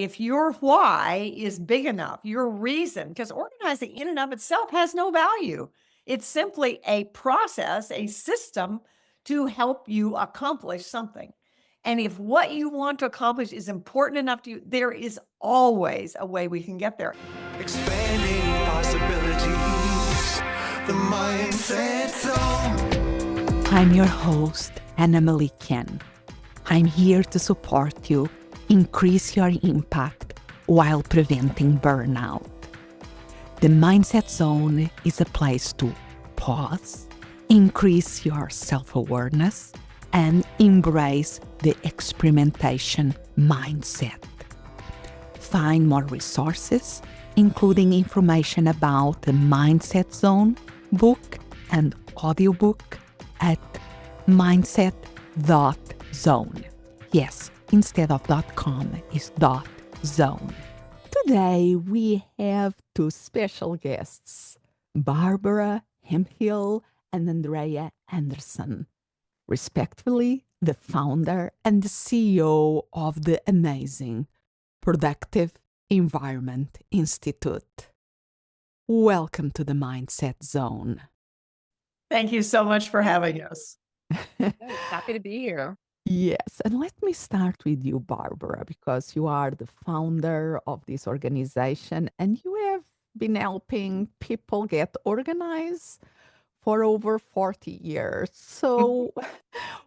If your why is big enough, your reason, because organizing in and of itself has no value. It's simply a process, a system to help you accomplish something. And if what you want to accomplish is important enough to you, there is always a way we can get there. Expanding possibilities, the mindset zone. I'm your host, Melikian. I'm here to support you, increase your impact while preventing burnout. The Mindset Zone is a place to pause, increase your self-awareness, and embrace the experimentation mindset. Find more resources, including information about the Mindset Zone book and audiobook at mindset.zone. Yes, instead of .com is .zone. Today we have two special guests, Barbara Hemphill and Andrea Anderson, respectively the founder and the CEO of the amazing Productive Environment Institute. Welcome to the Mindset Zone. Thank you so much for having us. Happy to be here. Yes, and let me start with you, Barbara, because you are the founder of this organization and you have been helping people get organized for over 40 years. So,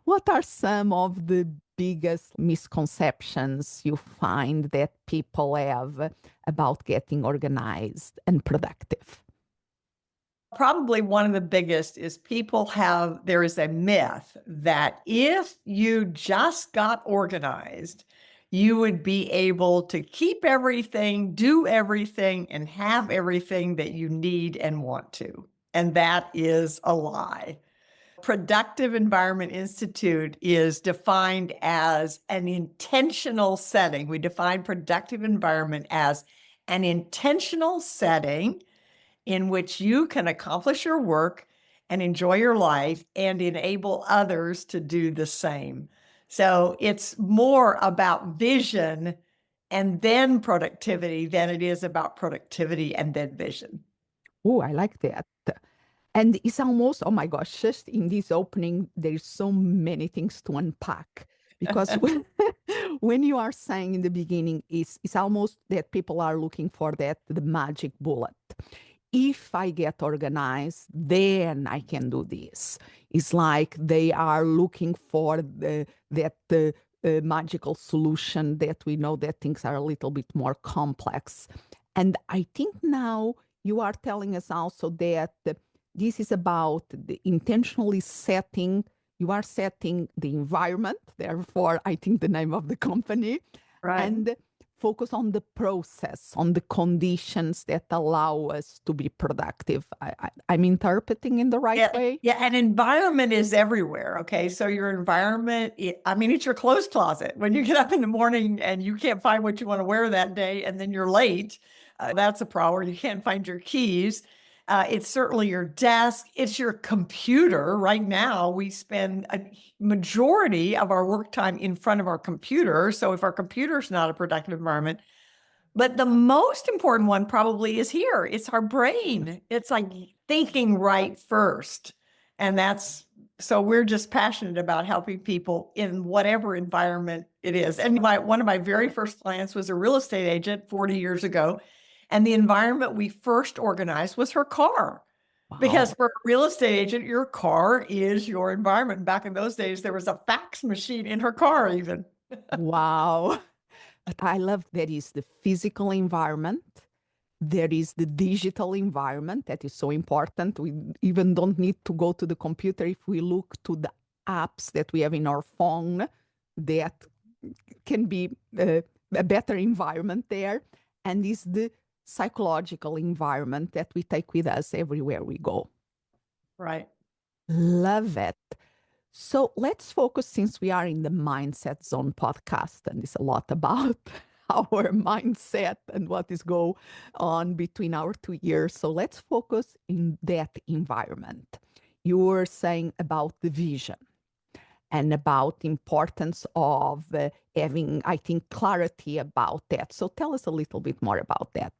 what are some of the biggest misconceptions you find that people have about getting organized and productive? Probably one of the biggest is there is a myth that if you just got organized, you would be able to keep everything, do everything, and have everything that you need and want to. And that is a lie. Productive Environment Institute is defined as an intentional setting. We define productive environment as an intentional setting in which you can accomplish your work and enjoy your life and enable others to do the same. So it's more about vision and then productivity than it is about productivity and then vision. Oh, I like that. And it's almost, oh my gosh, just in this opening, there's so many things to unpack. Because when you are saying in the beginning, it's almost that people are looking for the magic bullet. If I get organized, then I can do this. It's like they are looking for that magical solution that we know that things are a little bit more complex. And I think now you are telling us also that this is about the intentionally setting, you are setting the environment, therefore, I think the name of the company, Right. and focus on the process, on the conditions that allow us to be productive. I'm interpreting in the right way? Yeah, and environment is everywhere, okay? So your environment, it's your clothes closet. When you get up in the morning and you can't find what you want to wear that day and then you're late, that's a problem. You can't find your keys. It's certainly your desk. It's your computer. Right now, we spend a majority of our work time in front of our computer. So if our computer's not a productive environment, but the most important one probably is here. It's our brain. It's like thinking right first. And so we're just passionate about helping people in whatever environment it is. And one of my very first clients was a real estate agent 40 years ago. And the environment we first organized was her car. Wow. Because for a real estate agent, your car is your environment. Back in those days, there was a fax machine in her car even. Wow. But I love there is the physical environment. There is the digital environment that is so important. We even don't need to go to the computer. If we look to the apps that we have in our phone, that can be a better environment there. And is the psychological environment that we take with us everywhere we go. Right. Love it. So let's focus, since we are in the Mindset Zone podcast, and it's a lot about our mindset and what is going on between our 2 years. So let's focus in that environment. You were saying about the vision. and about the importance of having, I think, clarity about that. So tell us a little bit more about that.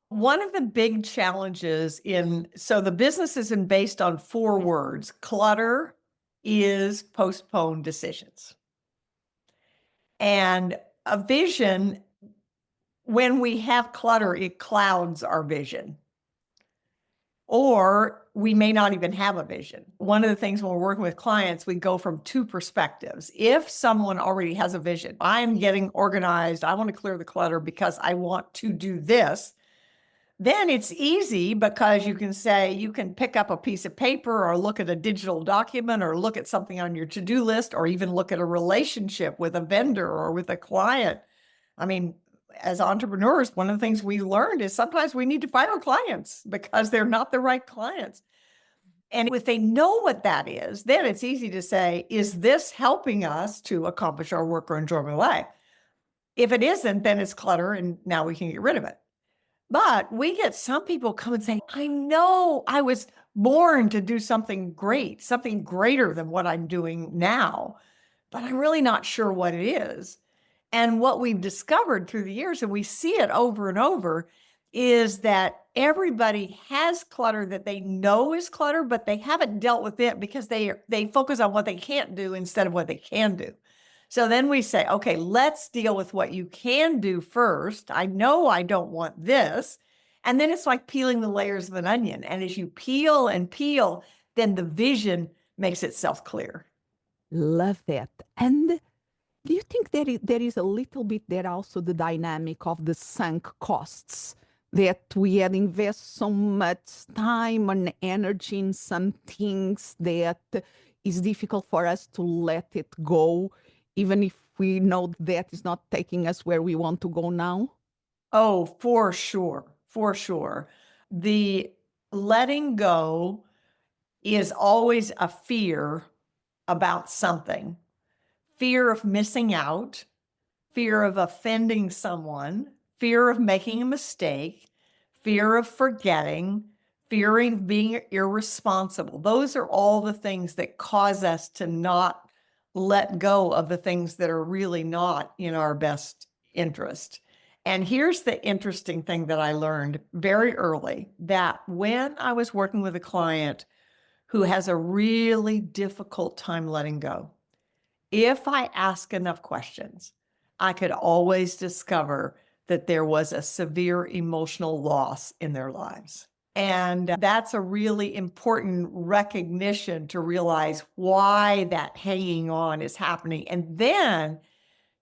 One of the big challenges so the business is based on 4 words. Clutter is postponed decisions. And a vision, when we have clutter, it clouds our vision. Or we may not even have a vision. One of the things when we're working with clients, we go from 2 perspectives. If someone already has a vision, I'm getting organized, I want to clear the clutter because I want to do this, then it's easy because you can pick up a piece of paper or look at a digital document or look at something on your to-do list or even look at a relationship with a vendor or with a client. I mean, as entrepreneurs, one of the things we learned is sometimes we need to fire clients because they're not the right clients. And if they know what that is, then it's easy to say, is this helping us to accomplish our work or enjoy my life? If it isn't, then it's clutter and now we can get rid of it. But we get some people come and say, I know I was born to do something great, something greater than what I'm doing now, but I'm really not sure what it is. And what we've discovered through the years, and we see it over and over, is that everybody has clutter that they know is clutter, but they haven't dealt with it because they focus on what they can't do instead of what they can do. So then we say, okay, let's deal with what you can do first. I know I don't want this. And then it's like peeling the layers of an onion. And as you peel and peel, then the vision makes itself clear. Love that. And do you think that there is a little bit there also the dynamic of the sunk costs, that we had invest so much time and energy in some things that is difficult for us to let it go, even if we know that is not taking us where we want to go now? Oh, for sure. For sure. The letting go is always a fear about something. Fear of missing out, fear of offending someone, fear of making a mistake, fear of forgetting, fear of being irresponsible. Those are all the things that cause us to not let go of the things that are really not in our best interest. And here's the interesting thing that I learned very early, that when I was working with a client who has a really difficult time letting go, if I ask enough questions, I could always discover that there was a severe emotional loss in their lives. And that's a really important recognition to realize why that hanging on is happening. And then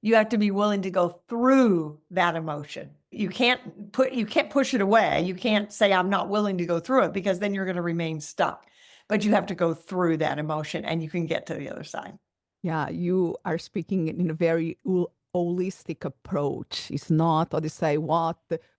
you have to be willing to go through that emotion. You can't push it away. You can't say, I'm not willing to go through it, because then you're going to remain stuck. But you have to go through that emotion and you can get to the other side. Yeah, you are speaking in a very holistic approach. It's not what they say what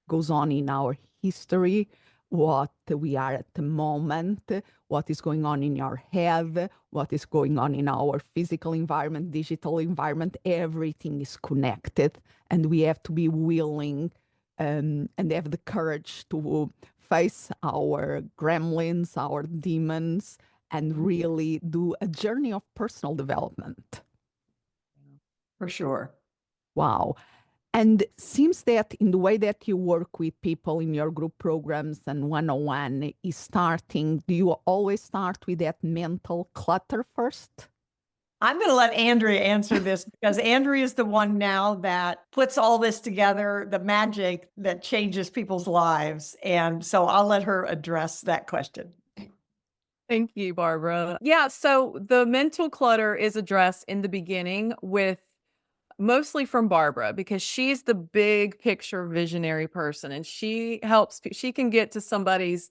goes on in our history, what we are at the moment, what is going on in your head, what is going on in our physical environment, digital environment. Everything is connected, and we have to be willing and have the courage to face our gremlins, our demons, and really do a journey of personal development. For sure. Wow. And seems that in the way that you work with people in your group programs and one-on-one is starting, do you always start with that mental clutter first? I'm going to let Andrea answer this because Andrea is the one now that puts all this together, the magic that changes people's lives. And so I'll let her address that question. Thank you, Barbara. Yeah, so the mental clutter is addressed in the beginning with mostly from Barbara, because she's the big picture visionary person, and she can get to somebody's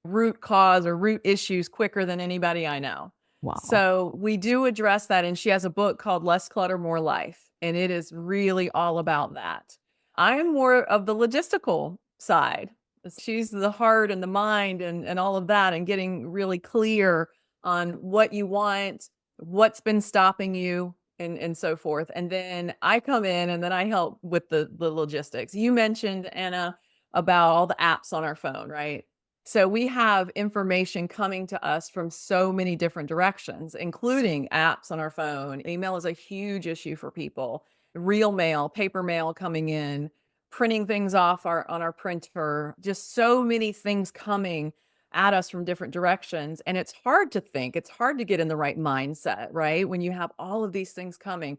root cause or root issues quicker than anybody I know. Wow. So we do address that. And she has a book called Less Clutter, More Life. And it is really all about that. I'm more of the logistical side. She's the heart and the mind and all of that, and getting really clear on what you want, what's been stopping you, and so forth. And then I come in and then I help with the logistics. You mentioned, Anna, about all the apps on our phone, right? So we have information coming to us from so many different directions, including apps on our phone. Email is a huge issue for people. Real mail, paper mail coming in, printing things off on our printer, just so many things coming at us from different directions. And it's hard to think, it's hard to get in the right mindset, right? When you have all of these things coming.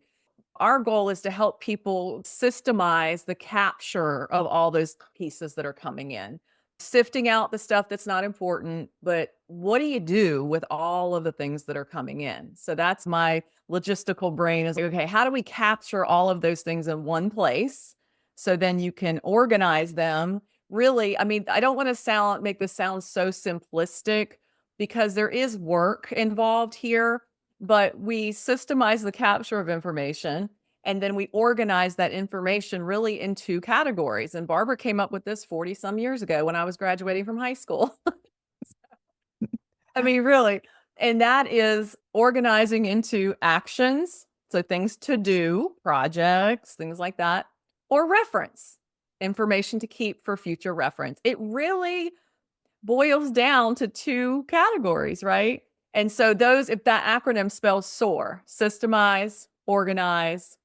Our goal is to help people systemize the capture of all those pieces that are coming in, sifting out the stuff that's not important. But what do you do with all of the things that are coming in? So that's my logistical brain is like, okay, how do we capture all of those things in one place? So then you can organize them. Really, I mean, I don't want to make this sound so simplistic because there is work involved here, but we systemize the capture of information and then we organize that information really into categories. And Barbara came up with this 40 some years ago when I was graduating from high school. I mean, really. And that is organizing into actions. So things to do, projects, things like that, or reference, information to keep for future reference. It really boils down to two categories, right? And so if that acronym spells SOAR, systemize, organize,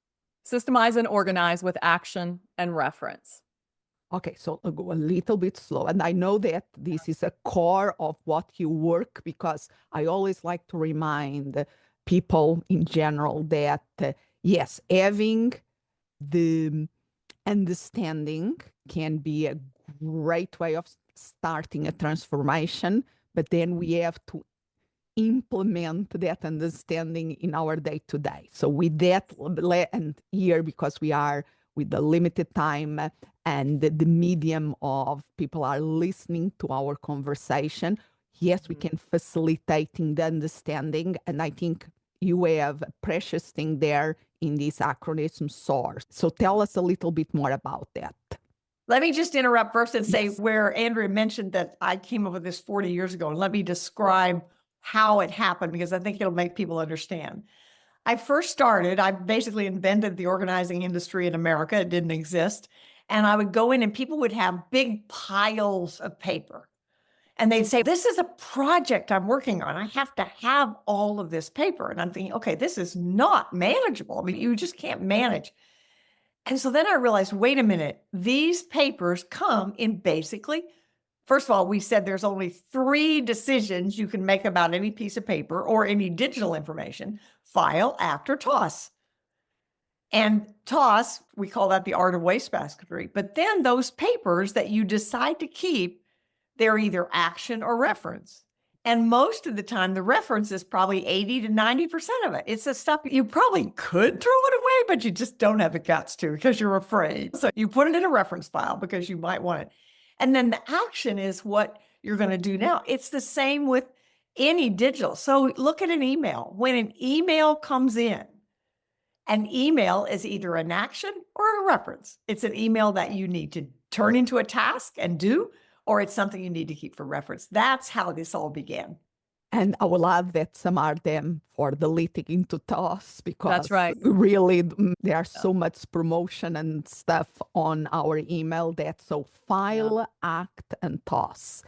systemize and organize with action and reference. Okay, so I'll go a little bit slow. And I know that this is a core of what you work, because I always like to remind people in general that, yes, having the understanding can be a great way of starting a transformation, but then we have to implement that understanding in our day to day. So with that, and here, because we are with the limited time and the medium of people are listening to our conversation, yes, we can facilitating the understanding. And I think you have a precious thing there in this acronym SOAR. So tell us a little bit more about that. Let me just interrupt first and say Yes. where Andrea mentioned that I came up with this 40 years ago, and let me describe how it happened, because I think it'll make people understand. I first started, I basically invented the organizing industry in America. It didn't exist. And I would go in and people would have big piles of paper. And they'd say, this is a project I'm working on. I have to have all of this paper. And I'm thinking, okay, this is not manageable. I mean, you just can't manage. And so then I realized, wait a minute, these papers come in basically, first of all, we said there's only 3 decisions you can make about any piece of paper or any digital information: file, act, or toss. And toss, we call that the art of wastebasket. But then those papers that you decide to keep, they're either action or reference. And most of the time, the reference is probably 80 to 90% of it. It's the stuff you probably could throw it away, but you just don't have the guts to because you're afraid. So you put it in a reference file because you might want it. And then the action is what you're going to do now. It's the same with any digital. So look at an email. When an email comes in, an email is either an action or a reference. It's an email that you need to turn into a task and do, or it's something you need to keep for reference. That's how this all began. And I will add that some are them for deleting into TOS, because That's right. really there's so much promotion and stuff on our email that so file, act, and TOS.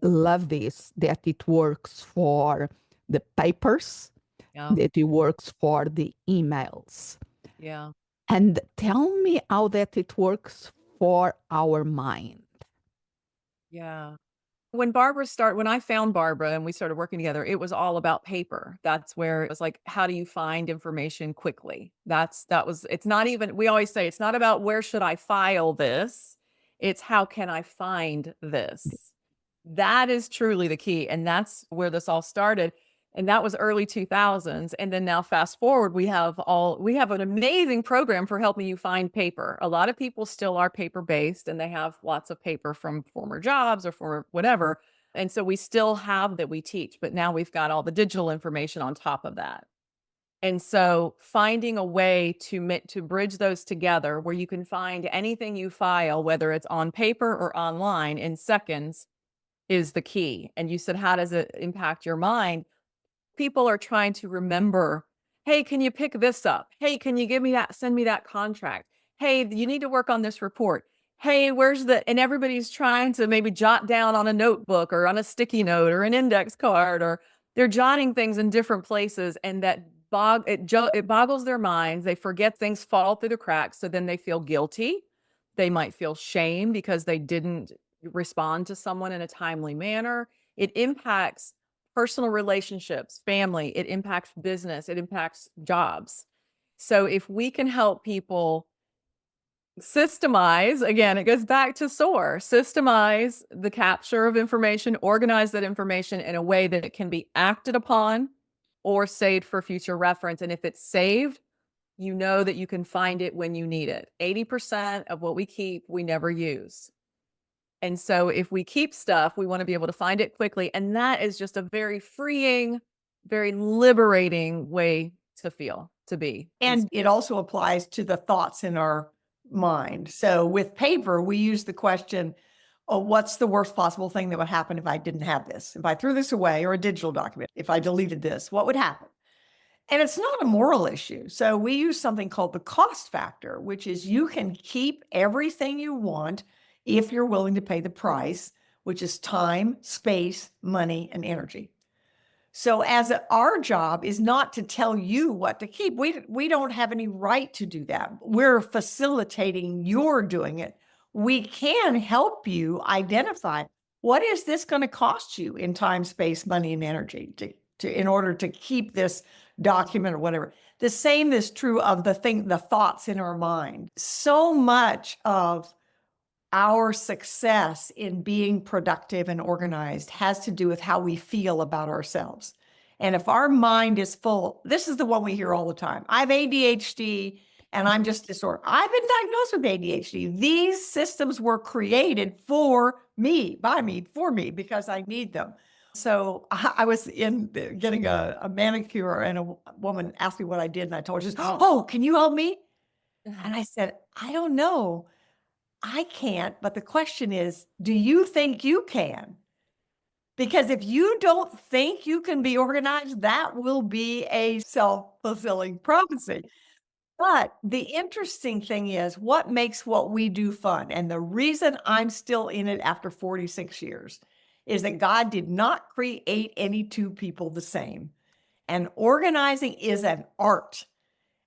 Love this, that it works for the papers, that it works for the emails. Yeah. And tell me how that it works for our mind. Yeah. When I found Barbara and we started working together, it was all about paper. That's where it was like, how do you find information quickly? It's not even, we always say, it's not about where should I file this? It's how can I find this? That is truly the key. And that's where this all started. And that was early 2000s. And then now fast forward, we have an amazing program for helping you find paper. A lot of people still are paper based and they have lots of paper from former jobs or for whatever. And so we still have that we teach, but now we've got all the digital information on top of that. And so finding a way to bridge those together where you can find anything you file, whether it's on paper or online, in seconds is the key. And you said, how does it impact your mind? People are trying to remember, hey, can you pick this up? Hey, can you send me that contract? Hey, you need to work on this report. hey, and everybody's trying to maybe jot down on a notebook or on a sticky note or an index card, or they're jotting things in different places, and it boggles their minds. They forget, things fall through the cracks. So then they feel guilty. They might feel shame because they didn't respond to someone in a timely manner. It impacts personal relationships, family, it impacts business, it impacts jobs. So if we can help people systemize, again, it goes back to SOAR, systemize the capture of information, organize that information in a way that it can be acted upon or saved for future reference. And if it's saved, you know that you can find it when you need it. 80% of what we keep, we never use. And so if we keep stuff, we want to be able to find it quickly. And that is just a very freeing, very liberating way to feel, to be. And it also applies to the thoughts in our mind. So with paper, we use the question, oh, what's the worst possible thing that would happen if I didn't have this? If I threw this away, or a digital document, if I deleted this, what would happen? And it's not a moral issue. So we use something called the cost factor, which is you can keep everything you want if you're willing to pay the price, which is time, space, money, and energy. So our job is not to tell you what to keep. We don't have any right to do that. We're facilitating your doing it. We can help you identify, what is this going to cost you in time, space, money, and energy in order to keep this document or whatever. The same is true of the thoughts in our mind. So much of our success in being productive and organized has to do with how we feel about ourselves. And if our mind is full, this is the one we hear all the time. I have ADHD and I'm just disordered. I've been diagnosed with ADHD. These systems were created for me, by me, for me, because I need them. So I was getting a manicure, and a woman asked me what I did, and I told her, she said, oh, can you help me? And I said, I don't know. I can't, but the question is, do you think you can? Because if you don't think you can be organized, that will be a self-fulfilling prophecy. But the interesting thing is, what makes what we do fun? And the reason I'm still in it after 46 years is that God did not create any two people the same. And organizing is an art.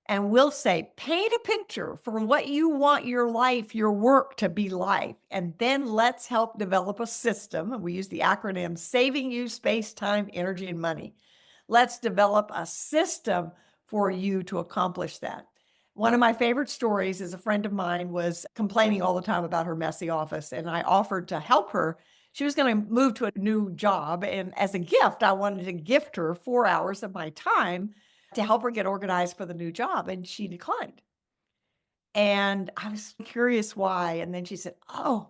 And we'll say, paint a picture for what you want your life, your work to be like. And then let's help develop a system. And we use the acronym, saving you space, time, energy, and money. Let's develop a system for you to accomplish that. One of my favorite stories is a friend of mine was complaining all the time about her messy office, and I offered to help her. She was going to move to a new job, and as a gift, I wanted to gift her 4 hours of my time to help her get organized for the new job, and she declined. And I was curious why, and then she said, oh,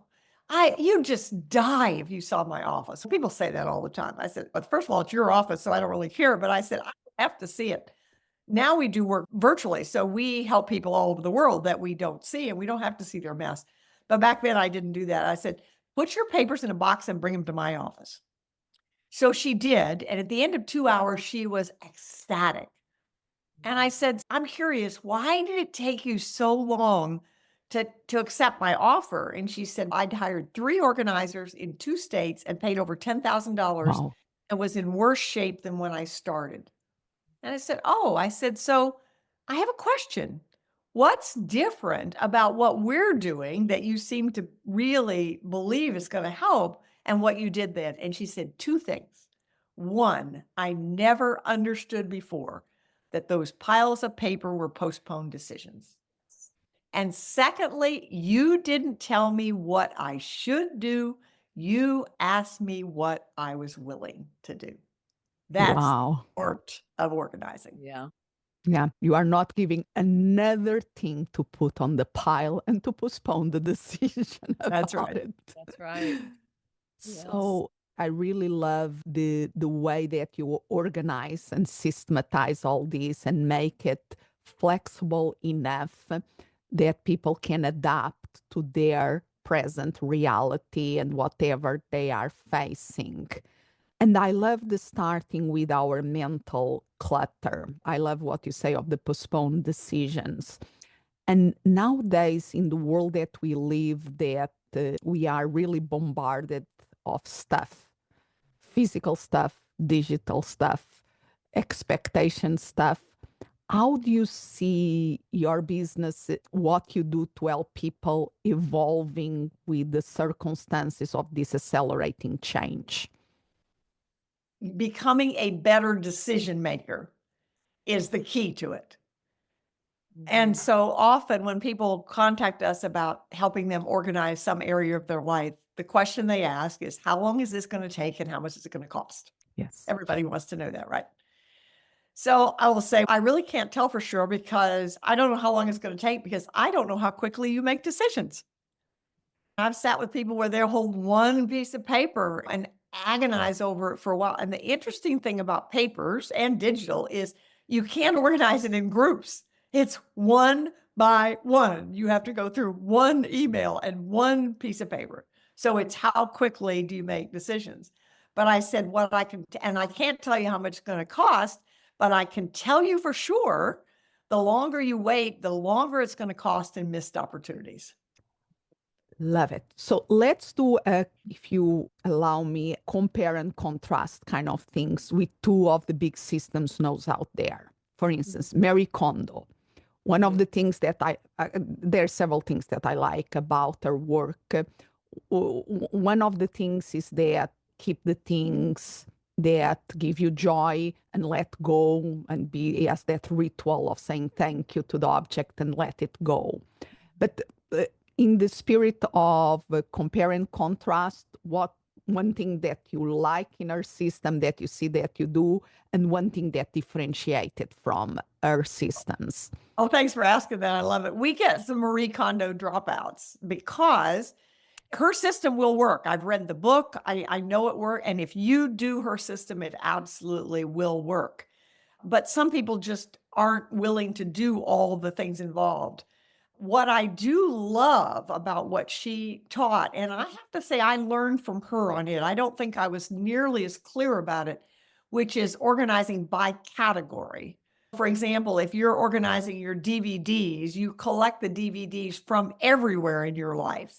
you'd just die if you saw my office. People say that all the time. I said, well, first of all, it's your office, so I don't really care, but I said, I have to see it. Now we do work virtually, so we help people all over the world that we don't see, and we don't have to see their mess. But back then, I didn't do that. I said, put your papers in a box and bring them to my office. So she did, and at the end of 2 hours, she was ecstatic. And I said, I'm curious, why did it take you so long to accept my offer? And she said, I'd hired 3 organizers in 2 states and paid over $10,000 Wow. and was in worse shape than when I started. And I said, so I have a question. What's different about what we're doing that you seem to really believe is going to help, and what you did then? And she said 2 things. One, I never understood before that those piles of paper were postponed decisions. And secondly, you didn't tell me what I should do. You asked me what I was willing to do. That's Wow. the art of organizing. Yeah. Yeah, you are not giving another thing to put on the pile and to postpone the decision That's about right. it. That's right. Yes. So I really love the way that you organize and systematize all this and make it flexible enough that people can adapt to their present reality and whatever they are facing. And I love the starting with our mental clutter. I love what you say of the postponed decisions. And nowadays, in the world that we live, that we are really bombarded of stuff, physical stuff, digital stuff, expectation stuff. How do you see your business, what you do to help people evolving with the circumstances of this accelerating change? Becoming a better decision maker is the key to it. And so often when people contact us about helping them organize some area of their life, the question they ask is, how long is this going to take and how much is it going to cost? Yes. Everybody wants to know that, right? So I will say, I really can't tell for sure because I don't know how long it's going to take because I don't know how quickly you make decisions. I've sat with people where they'll hold one piece of paper and agonize over it for a while. And the interesting thing about papers and digital is you can't organize it in groups. It's one by one. You have to go through one email and one piece of paper. So it's how quickly do you make decisions? But I said, what I can, and I can't tell you how much it's going to cost, but I can tell you for sure, the longer you wait, the longer it's going to cost in missed opportunities. Love it. So let's do, if you allow me, compare and contrast kind of things with two of the big systems knows out there. For instance, Mary Kondo. One of the things that there are several things that I like about her work. One of the things is that keep the things that give you joy and let go and be as that ritual of saying thank you to the object and let it go. But in the spirit of compare and contrast, what one thing that you like in our system that you see that you do, and one thing that differentiated from our systems? Oh, thanks for asking that. I love it. We get some Marie Kondo dropouts because her system will work. I've read the book. I know it works. And if you do her system, it absolutely will work. But some people just aren't willing to do all the things involved. What I do love about what she taught, and I have to say I learned from her on it. I don't think I was nearly as clear about it, which is organizing by category. For example, if you're organizing your DVDs, you collect the DVDs from everywhere in your life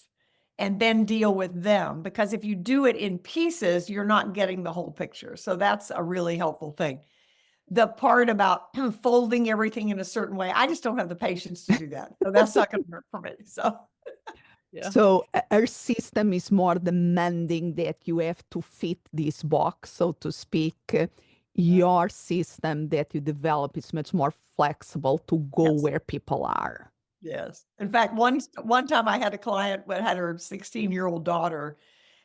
and then deal with them. Because if you do it in pieces, you're not getting the whole picture. So that's a really helpful thing. The part about folding everything in a certain way, I just don't have the patience to do that. So that's not going to work for me. So, Yeah. So our system is more demanding that you have to fit this box, so to speak. Your system that you develop is much more flexible to go Yes. where people are. Yes. In fact, one time I had a client that had her 16-year-old daughter,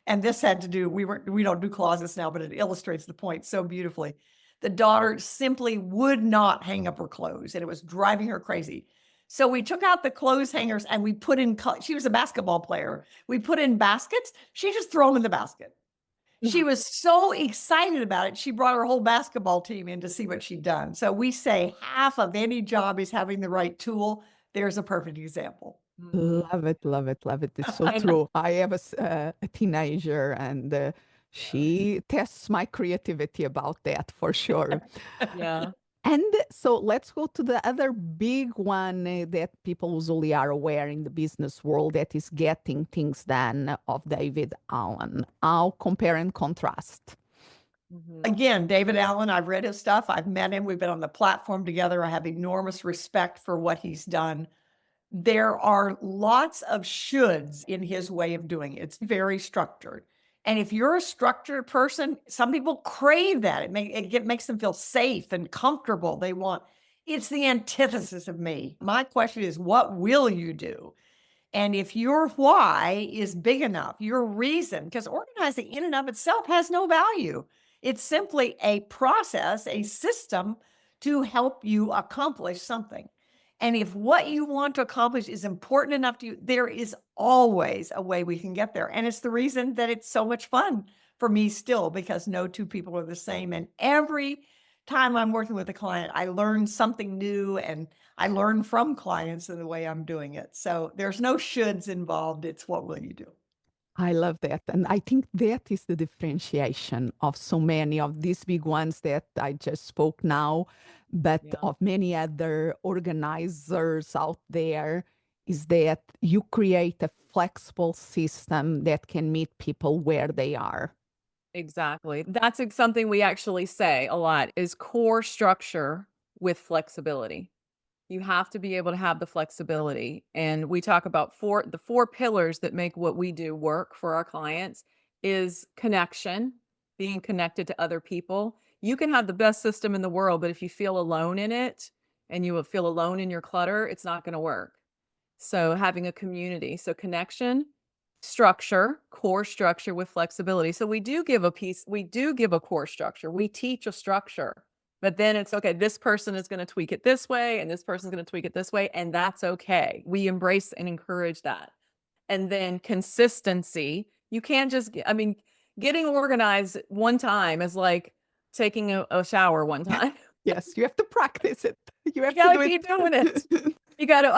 and this had to do, we don't do closets now, but it illustrates the point so beautifully. The daughter simply would not hang up her clothes, and it was driving her crazy. So we took out the clothes hangers and we put in, she was a basketball player. We put in baskets. She just threw them in the basket. She was so excited about it. She brought her whole basketball team in to see what she'd done. So we say half of any job is having the right tool. There's a perfect example. Love it, love it, love it. It's so true. I have a teenager, and she tests my creativity about that for sure. Yeah. And so let's go to the other big one that people usually are aware in the business world, that is Getting Things Done of David Allen. How compare and contrast? Again, David Allen, I've read his stuff. I've met him. We've been on the platform together. I have enormous respect for what he's done. There are lots of shoulds in his way of doing it. It's very structured. And if you're a structured person, some people crave that. It makes them feel safe and comfortable. It's the antithesis of me. My question is, what will you do? And if your why is big enough, your reason, because organizing in and of itself has no value. It's simply a process, a system to help you accomplish something. And if what you want to accomplish is important enough to you, there is always a way we can get there. And it's the reason that it's so much fun for me still, because no two people are the same. And every time I'm working with a client, I learn something new, and I learn from clients in the way I'm doing it. So there's no shoulds involved. It's what will you do? I love that. And I think that is the differentiation of so many of these big ones that I just spoke now, but Yeah. of many other organizers out there, is that you create a flexible system that can meet people where they are. Exactly. That's something we actually say a lot is core structure with flexibility. You have to be able to have the flexibility. And we talk about the four pillars that make what we do work for our clients is connection, being connected to other people. You can have the best system in the world, but if you feel alone in it and you will feel alone in your clutter, it's not going to work. So having a community, so connection, structure, core structure with flexibility. So we do give a core structure. We teach a structure, but then it's okay. This person is going to tweak it this way, and this person's going to tweak it this way, and that's okay. We embrace and encourage that. And then consistency. You can't just, getting organized one time is like taking a shower one time. Yes, you have to practice it. You have You to gotta do keep doing it. You gotta,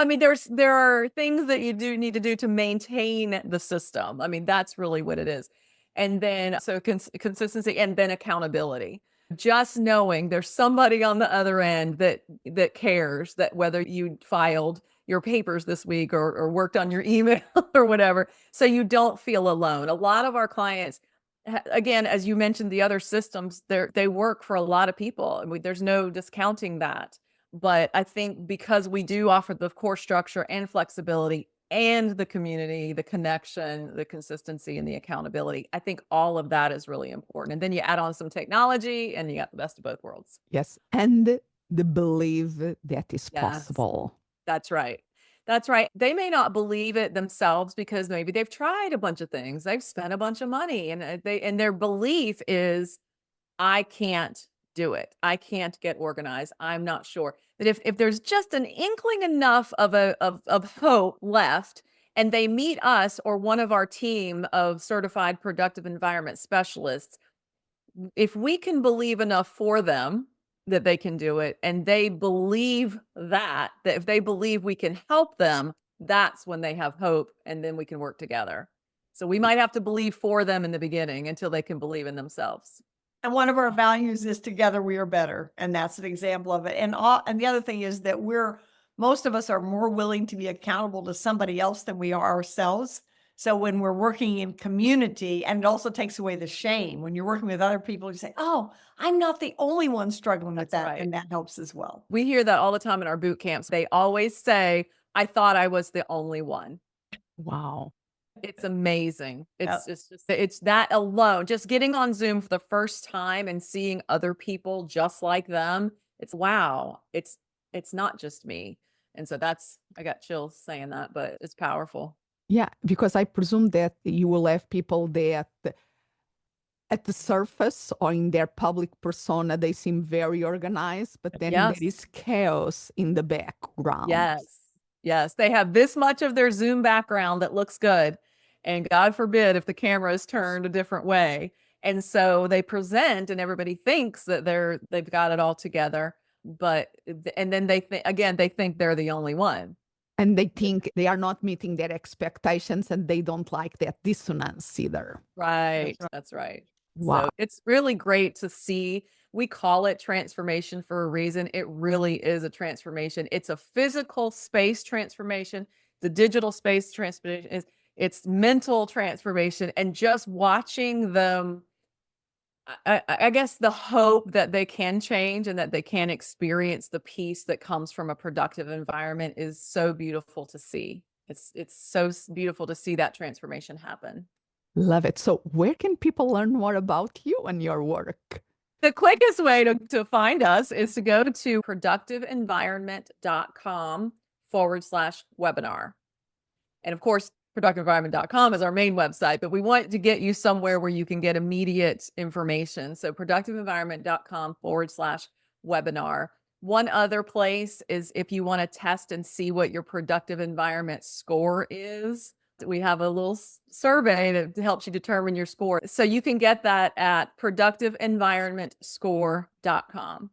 there are things that you do need to do to maintain the system. That's really what it is. And then, so consistency and then accountability. Just knowing there's somebody on the other end that cares that whether you filed your papers this week or worked on your email or whatever, so you don't feel alone. A lot of our clients, again, as you mentioned, the other systems, they work for a lot of people. There's no discounting that. But I think because we do offer the core structure and flexibility and the community, the connection, the consistency, and the accountability, I think all of that is really important. And then you add on some technology and you got the best of both worlds. Yes, and the belief that is Yes. possible. That's right. That's right. They may not believe it themselves because maybe they've tried a bunch of things. They've spent a bunch of money and their belief is I can't do it. I can't get organized. I'm not sure. But if there's just an inkling enough of hope left and they meet us or one of our team of certified productive environment specialists, if we can believe enough for them that they can do it and they believe that if they believe we can help them, that's when they have hope and then we can work together. So we might have to believe for them in the beginning until they can believe in themselves. And one of our values is together we are better. And that's an example of it. And the other thing is that most of us are more willing to be accountable to somebody else than we are ourselves. So when we're working in community, and it also takes away the shame. When you're working with other people, you say, oh, I'm not the only one struggling with that. right. And that helps as well. We hear that all the time in our boot camps. They always say, I thought I was the only one. Wow. It's amazing. Yep. It's that alone, just getting on Zoom for the first time and seeing other people just like them. It's wow. It's not just me. And so I got chills saying that, but it's powerful. Yeah, because I presume that you will have people that at the surface or in their public persona, they seem very organized, but then Yes. there is chaos in the background. Yes. Yes. They have this much of their Zoom background that looks good. And God forbid if the camera is turned a different way. And so they present and everybody thinks that they've got it all together. And then they think they're the only one. And they think they are not meeting their expectations and they don't like that dissonance either. Right. That's right. Wow. So it's really great to see. We call it transformation for a reason. It really is a transformation. It's a physical space transformation. The digital space transformation it's mental transformation. And just watching them, I guess the hope that they can change and that they can experience the peace that comes from a productive environment is so beautiful to see. It's so beautiful to see that transformation happen. Love it. So where can people learn more about you and your work? The quickest way to find us is to go to productiveenvironment.com/webinar. And of course, productiveenvironment.com is our main website, but we want to get you somewhere where you can get immediate information. So productiveenvironment.com/webinar. One other place is if you want to test and see what your productive environment score is. We have a little survey that helps you determine your score. So you can get that at productiveenvironmentscore.com.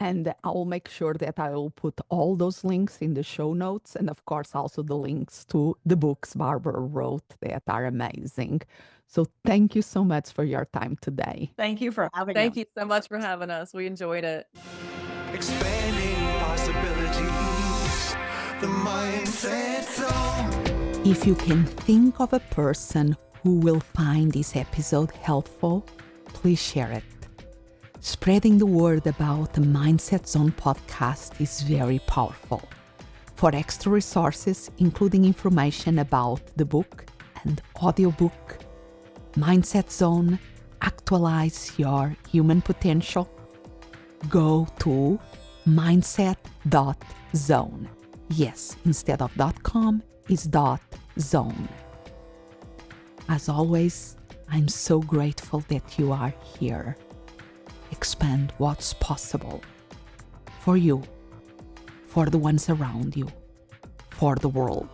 And I will make sure that I will put all those links in the show notes. And of course, also the links to the books Barbara wrote that are amazing. So thank you so much for your time today. Thank you for having Thank us. you so much for having us. We enjoyed it. Expanding possibilities. The Mindset Zone. If you can think of a person who will find this episode helpful, please share it. Spreading the word about the Mindset Zone podcast is very powerful. For extra resources, including information about the book and audiobook, Mindset Zone, Actualize Your Human Potential, go to mindset.zone. Yes, instead of .com is .zone. As always, I'm so grateful that you are here. Expand what's possible for you, for the ones around you, for the world.